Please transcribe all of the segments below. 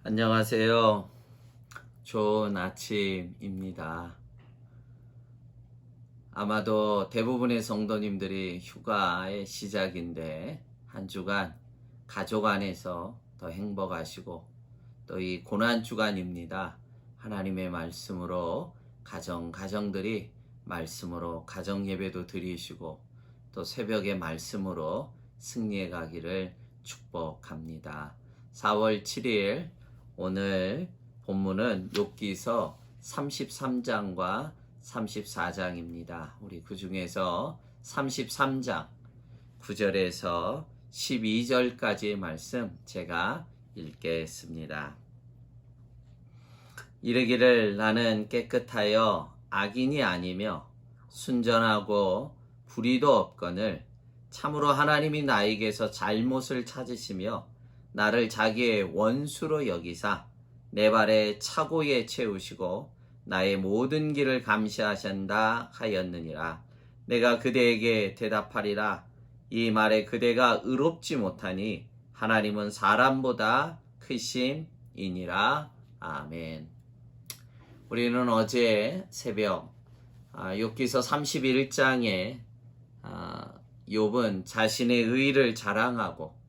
안녕하세요. 좋은 아침입니다. 아마도 대부분의 성도님들이 휴가의 시작인데 한 주간 가족 안에서 더 행복하시고 또 이 고난 주간입니다. 하나님의 말씀으로 가정들이 말씀으로 가정 예배도 드리시고 또 새벽의 말씀으로 승리해 가기를 축복합니다. 4월 7일 오늘 본문은 욥기서 33장과 34장입니다. 우리 그 중에서 33장 9절에서 12절까지의 말씀 제가 읽겠습니다. 이르기를 나는 깨끗하여 악인이 아니며 순전하고 불의도 없거늘 참으로 하나님이 나에게서 잘못을 찾으시며 나를 자기의 원수로 여기사 내 발에 차고에 채우시고 나의 모든 길을 감시하신다 하였느니라. 내가 그대에게 대답하리라. 이 말에 그대가 의롭지 못하니 하나님은 사람보다 크심이니라. 아멘. 우리는 어제 새벽 욥기서 31장에 욥은 자신의 의를 자랑하고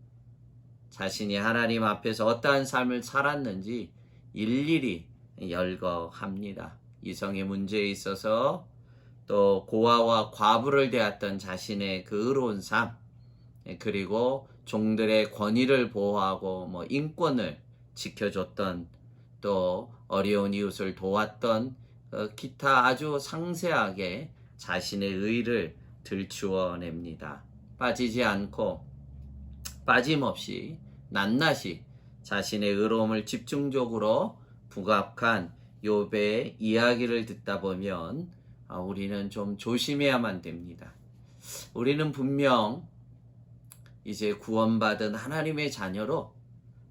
자신이 하나님 앞에서 어떠한 삶을 살았는지 일일이 열거합니다. 이성의 문제에 있어서 또 고아와 과부를 대했던 자신의 그 의로운 삶, 그리고 종들의 권위를 보호하고 인권을 지켜줬던 또 어려운 이웃을 도왔던 기타 아주 상세하게 자신의 의를 들추어냅니다. 빠지지 않고 빠짐없이 낱낱이 자신의 의로움을 집중적으로 부각한 욥의 이야기를 듣다 보면 우리는 좀 조심해야만 됩니다. 우리는 분명 이제 구원받은 하나님의 자녀로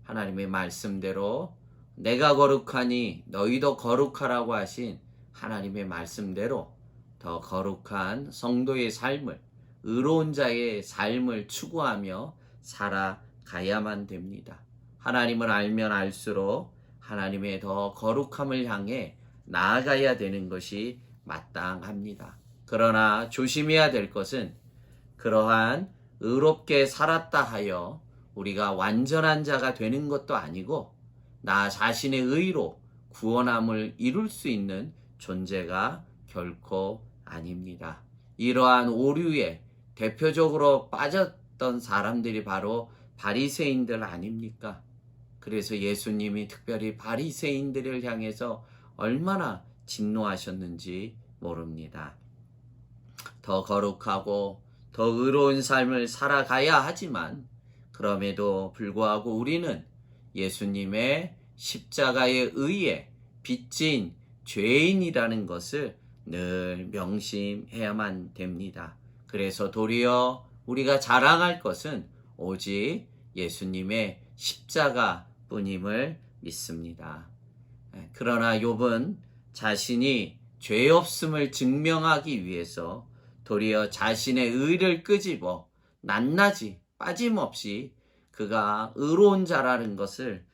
하나님의 말씀대로 내가 거룩하니 너희도 거룩하라고 하신 하나님의 말씀대로 더 거룩한 성도의 삶을, 의로운 자의 삶을 추구하며 살아가야만 됩니다. 하나님을 알면 알수록 하나님의 더 거룩함을 향해 나아가야 되는 것이 마땅합니다. 그러나 조심해야 될 것은 그러한 의롭게 살았다 하여 우리가 완전한 자가 되는 것도 아니고 나 자신의 의로 구원함을 이룰 수 있는 존재가 결코 아닙니다. 이러한 오류에 대표적으로 빠졌던 사람들이 바로 바리새인들 아닙니까? 그래서 예수님이 특별히 바리새인들을 향해서 얼마나 진노하셨는지 모릅니다. 더 거룩하고 더 의로운 삶을 살아가야 하지만 그럼에도 불구하고 우리는 예수님의 십자가의 의에 빚진 죄인이라는 것을 늘 명심해야만 됩니다. 그래서 도리어 우리가 자랑할 것은 오직 예수님의 십자가뿐임을 믿습니다. 그러나 욥은 자신이 죄 없음을 증명하기 위해서 도리어 자신의 의를 끄집어 낱낱이 빠짐없이 그가 의로운 자라는 것을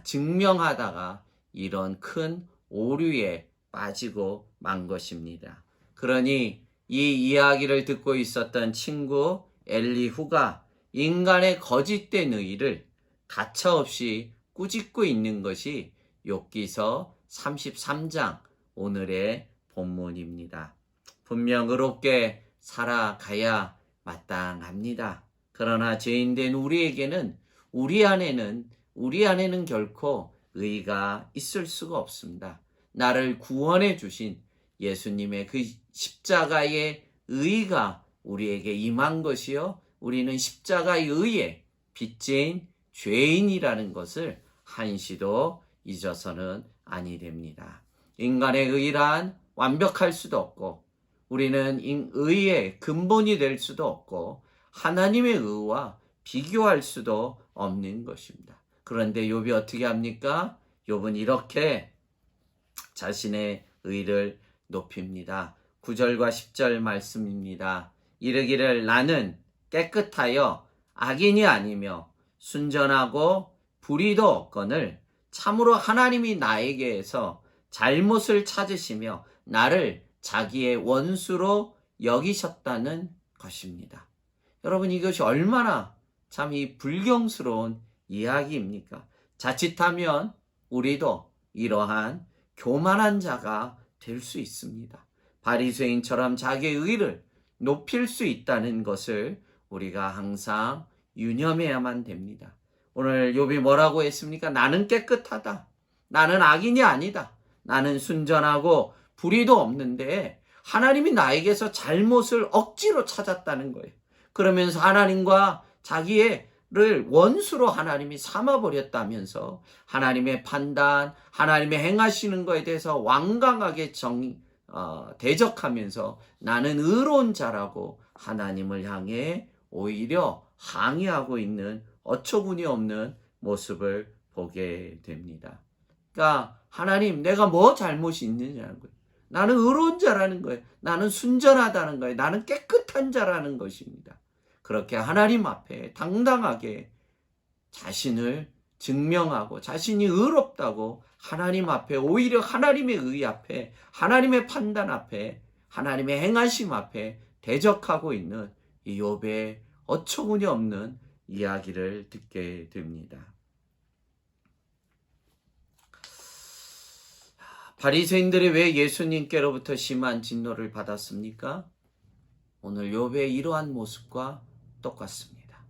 증명하다가 이런 큰 오류에 빠지고 만 것입니다. 그러니 이 이야기를 듣고 있었던 친구 엘리후가 인간의 거짓된 의를 가차없이 꾸짖고 있는 것이 욥기서 33장 오늘의 본문입니다. 분명 의롭게 살아가야 마땅합니다. 그러나 죄인된 우리에게는 우리 안에는 결코 의가 있을 수가 없습니다. 나를 구원해 주신 예수님의 그 십자가의 의가 우리에게 임한 것이요 우리는 십자가의 의에 빚진 죄인이라는 것을 한시도 잊어서는 아니 됩니다. 인간의 의란 완벽할 수도 없고 우리는 의의 근본이 될 수도 없고 하나님의 의와 비교할 수도 없는 것입니다. 그런데 욥이 어떻게 합니까? 욥은 이렇게 자신의 의를 높입니다. 9절과 10절 말씀입니다. 이르기를 나는 깨끗하여 악인이 아니며 순전하고 불의도 없거늘 참으로 하나님이 나에게서 잘못을 찾으시며 나를 자기의 원수로 여기셨다는 것입니다. 여러분, 이것이 얼마나 참 이 불경스러운 이야기입니까? 자칫하면 우리도 이러한 교만한 자가 될 수 있습니다. 바리새인처럼 자기의 의를 높일 수 있다는 것을 우리가 항상 유념해야만 됩니다. 오늘 욥이 뭐라고 했습니까? 나는 깨끗하다. 나는 악인이 아니다. 나는 순전하고 불의도 없는데 하나님이 나에게서 잘못을 억지로 찾았다는 거예요. 그러면서 하나님과 자기를 원수로 하나님이 삼아버렸다면서 하나님의 판단, 하나님의 행하시는 것에 대해서 완강하게 대적하면서 나는 의로운 자라고 하나님을 향해 오히려 항의하고 있는 어처구니 없는 모습을 보게 됩니다. 그러니까 하나님, 내가 뭐 잘못이 있느냐는 거예요. 나는 의로운 자라는 거예요. 나는 순전하다는 거예요. 나는 깨끗한 자라는 것입니다. 그렇게 하나님 앞에 당당하게 자신을 증명하고 자신이 의롭다고 하나님 앞에, 오히려 하나님의 의 앞에, 하나님의 판단 앞에, 하나님의 행하심 앞에 대적하고 있는 이 욥의 어처구니 없는 이야기를 듣게 됩니다. 바리새인들이 왜 예수님께로부터 심한 진노를 받았습니까? 오늘 욥의 이러한 모습과 똑같습니다.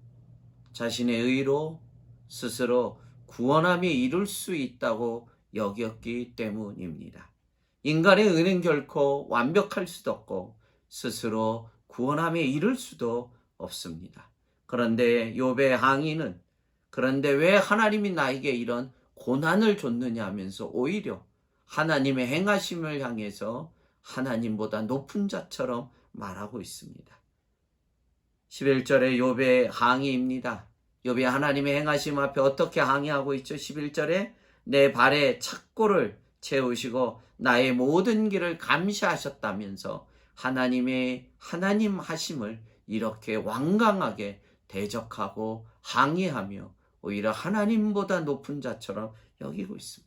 자신의 의로 스스로 구원함에 이룰 수 있다고 여겼기 때문입니다. 인간의 의는 결코 완벽할 수도 없고 스스로 구원함에 이룰 수도 없습니다. 그런데 욥의 항의는, 그런데 왜 하나님이 나에게 이런 고난을 줬느냐 하면서 오히려 하나님의 행하심을 향해서 하나님보다 높은 자처럼 말하고 있습니다. 11절에 욥의 항의입니다. 욥이 하나님의 행하심 앞에 어떻게 항의하고 있죠? 11절에 내 발에 착고를 채우시고 나의 모든 길을 감시하셨다면서 하나님의 하나님 하심을 이렇게 완강하게 대적하고 항의하며 오히려 하나님보다 높은 자처럼 여기고 있습니다.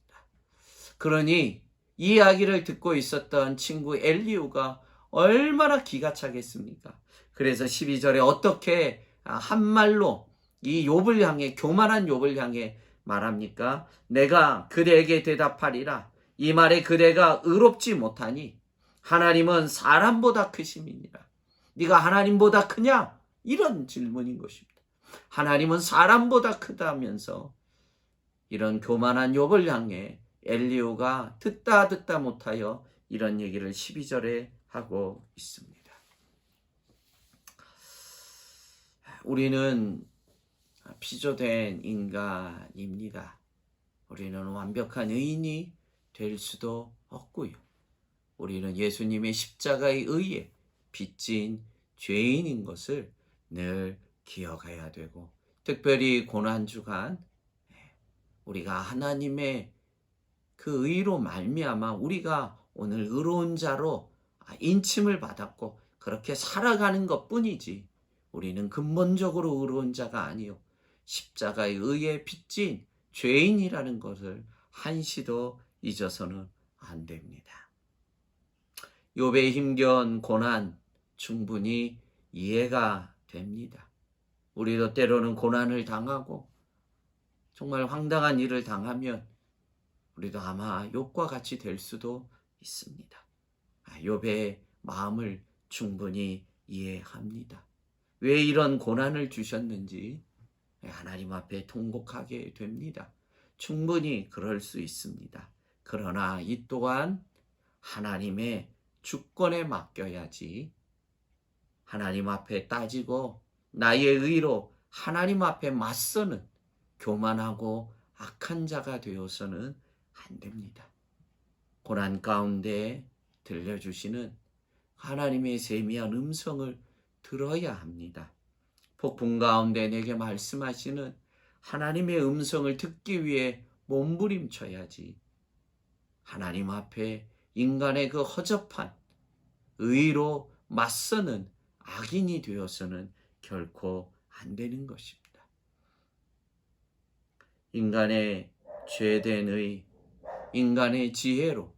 그러니 이 이야기를 듣고 있었던 친구 엘리후가 얼마나 기가 차겠습니까? 그래서 12절에 어떻게 한 말로 이 욥을 향해, 교만한 욥을 향해 말합니까? 내가 그대에게 대답하리라. 이 말에 그대가 의롭지 못하니 하나님은 사람보다 크심이니라. 네가 하나님보다 크냐? 이런 질문인 것입니다. 하나님은 사람보다 크다면서 이런 교만한 욥을 향해 엘리후가 듣다 못하여 이런 얘기를 12절에 하고 있습니다. 우리는 피조된 인간입니다. 우리는 완벽한 의인이 될 수도 없고요. 우리는 예수님의 십자가의 의에 빚진 죄인인 것을 늘 기억해야 되고, 특별히 고난주간 우리가 하나님의 그 의로 말미암아 우리가 오늘 의로운 자로 인침을 받았고 그렇게 살아가는 것뿐이지 우리는 근본적으로 의로운 자가 아니요 십자가의 의에 빚진 죄인이라는 것을 한시도 잊어서는 안 됩니다. 욥의 힘겨운 고난 충분히 이해가 됩니다. 우리도 때로는 고난을 당하고 정말 황당한 일을 당하면 우리도 아마 욥과 같이 될 수도 있습니다. 욥의 마음을 충분히 이해합니다. 왜 이런 고난을 주셨는지 하나님 앞에 통곡하게 됩니다. 충분히 그럴 수 있습니다. 그러나 이 또한 하나님의 주권에 맡겨야지, 하나님 앞에 따지고 나의 의로 하나님 앞에 맞서는 교만하고 악한 자가 되어서는 안 됩니다. 고난 가운데 들려주시는 하나님의 세미한 음성을 들어야 합니다. 폭풍 가운데 내게 말씀하시는 하나님의 음성을 듣기 위해 몸부림쳐야지, 하나님 앞에 인간의 그 허접한 의로 맞서는 악인이 되어서는 결코 안 되는 것입니다. 인간의 죄된 의, 인간의 지혜로,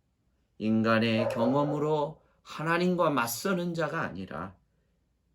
인간의 경험으로 하나님과 맞서는 자가 아니라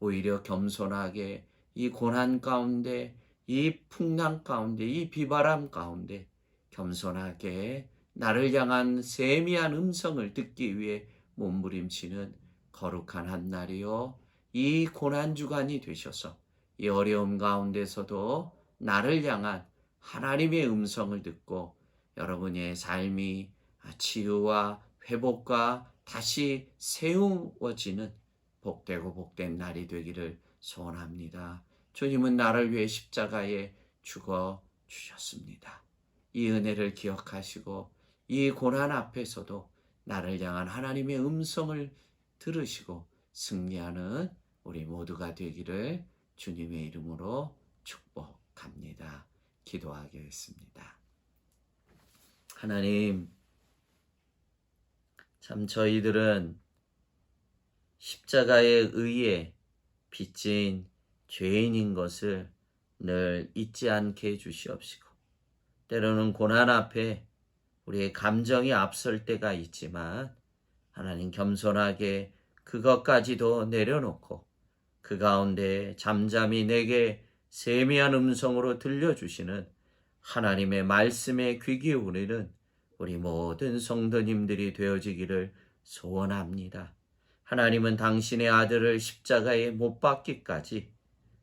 오히려 겸손하게 이 고난 가운데, 이 풍랑 가운데, 이 비바람 가운데 겸손하게 나를 향한 세미한 음성을 듣기 위해 몸부림치는 거룩한 한날이요, 이 고난 주간이 되셔서 이 어려움 가운데서도 나를 향한 하나님의 음성을 듣고 여러분의 삶이 치유와 회복과 다시 세워지는 복되고 복된 날이 되기를 소원합니다. 주님은 나를 위해 십자가에 죽어 주셨습니다. 이 은혜를 기억하시고 이 고난 앞에서도 나를 향한 하나님의 음성을 들으시고 승리하는 우리 모두가 되기를 주님의 이름으로 축복합니다. 기도하겠습니다. 하나님, 참 저희들은 십자가의 의에 빚진 죄인인 것을 늘 잊지 않게 해주시옵시고, 때로는 고난 앞에 우리의 감정이 앞설 때가 있지만 하나님, 겸손하게 그것까지도 내려놓고 그 가운데 잠잠히 내게 세미한 음성으로 들려주시는 하나님의 말씀에 귀 기울이는 우리 모든 성도님들이 되어지기를 소원합니다. 하나님은 당신의 아들을 십자가에 못 박기까지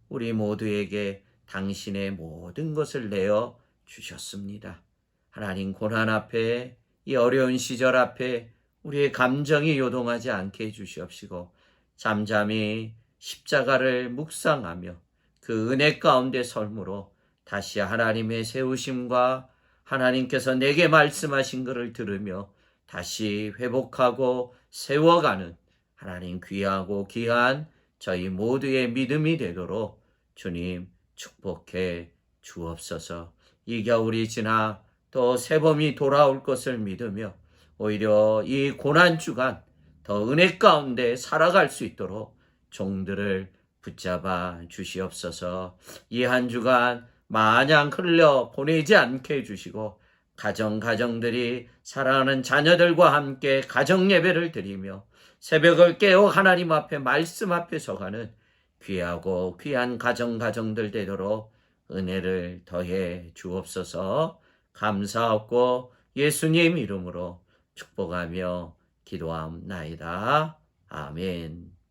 우리 모두에게 당신의 모든 것을 내어 주셨습니다. 하나님, 고난 앞에, 이 어려운 시절 앞에 우리의 감정이 요동하지 않게 해주시옵시고, 잠잠히 십자가를 묵상하며 그 은혜 가운데 설므로 다시 하나님의 세우심과 하나님께서 내게 말씀하신 것을 들으며 다시 회복하고 세워가는 하나님 귀하고 귀한 저희 모두의 믿음이 되도록 주님 축복해 주옵소서. 이 겨울이 지나 또 새봄이 돌아올 것을 믿으며 오히려 이 고난 주간 더 은혜 가운데 살아갈 수 있도록 종들을 붙잡아 주시옵소서. 이 한 주간 마냥 흘려 보내지 않게 해주시고 가정들이 사랑하는 자녀들과 함께 가정 예배를 드리며 새벽을 깨어 하나님 앞에 말씀 앞에 서가는 귀하고 귀한 가정들 되도록 은혜를 더해 주옵소서. 감사하고 예수님 이름으로 축복하며 기도함나이다. 아멘.